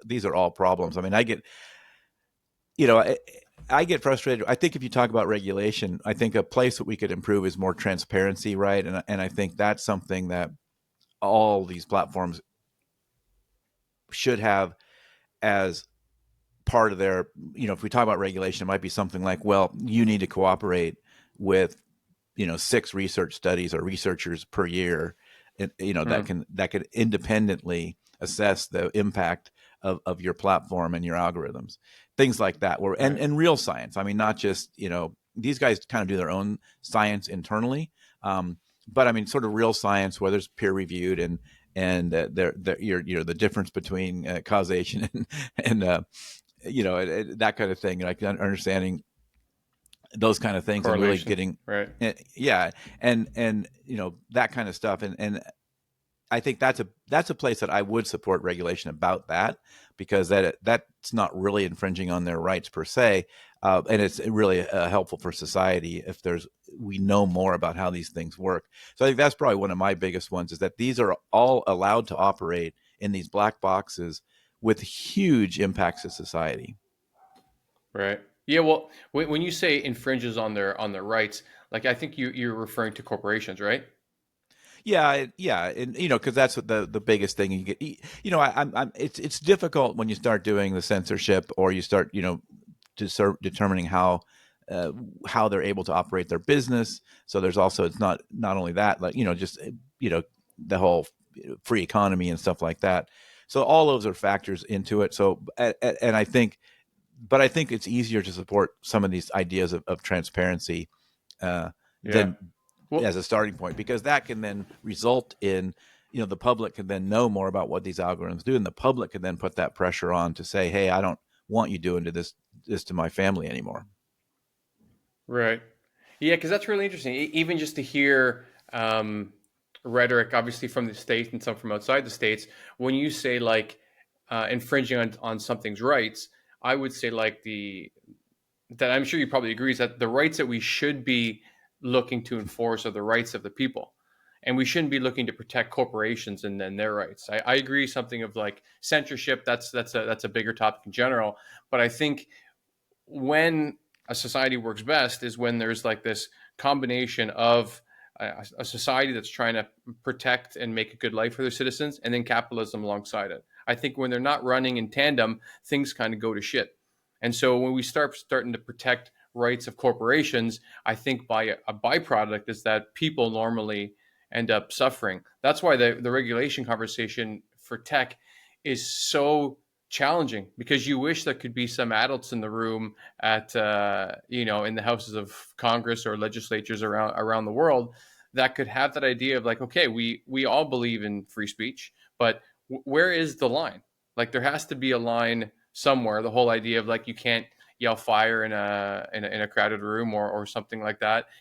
these are all problems. I mean, you know, I get frustrated. I think if you talk about regulation, I think a place that we could improve is more transparency, right? And I think that's something that all these platforms should have as part of their, if we talk about regulation, it might be something like, well, you need to cooperate with, 6 research studies or researchers per year, that Mm, can independently assess the impact of your platform and your algorithms, things like that. Where right. and real science. I mean, not just, these guys kind of do their own science internally, but I mean, sort of real science where there's peer reviewed and the difference between causation and that kind of thing, like understanding those kind of things and really Correlation. getting, Right. yeah, and that kind of stuff, and I think that's a place that I would support regulation about that, because that's not really infringing on their rights per se, and it's really helpful for society if we know more about how these things work. So I think that's probably one of my biggest ones, is that these are all allowed to operate in these black boxes with huge impacts to society. Right. Yeah. Well, when you say infringes on their rights, like I think you're referring to corporations, right? Yeah, yeah, and because that's what the biggest thing you get. It's difficult when you start doing the censorship, or you start, determining how they're able to operate their business. So there's also, it's not only that, like, just the whole free economy and stuff like that. So all those are factors into it. So and I think, but I think it's easier to support some of these ideas of transparency, Yeah. than Well, as a starting point, because that can then result in, the public can then know more about what these algorithms do, and the public can then put that pressure on to say, hey, I don't want you doing this to my family anymore. right. Yeah, because that's really interesting. Even just to hear rhetoric, obviously from the states and some from outside the states, when you say like infringing on something's rights, I would say like the that I'm sure you probably agree is that the rights that we should be looking to enforce are the rights of the people. And we shouldn't be looking to protect corporations and then their rights. I agree. Something of like censorship. That's a bigger topic in general. But I think when a society works best is when there's like this combination of a society that's trying to protect and make a good life for their citizens, and then capitalism alongside it. I think when they're not running in tandem, things kind of go to shit. And so when we starting to protect rights of corporations, I think by a byproduct is that people normally end up suffering. That's why the regulation conversation for tech is so challenging, because you wish there could be some adults in the room at in the houses of Congress or legislatures around the world that could have that idea of like, okay, we all believe in free speech, but where is the line? Like there has to be a line somewhere. The whole idea of like you can't yell fire in a crowded room or something like that.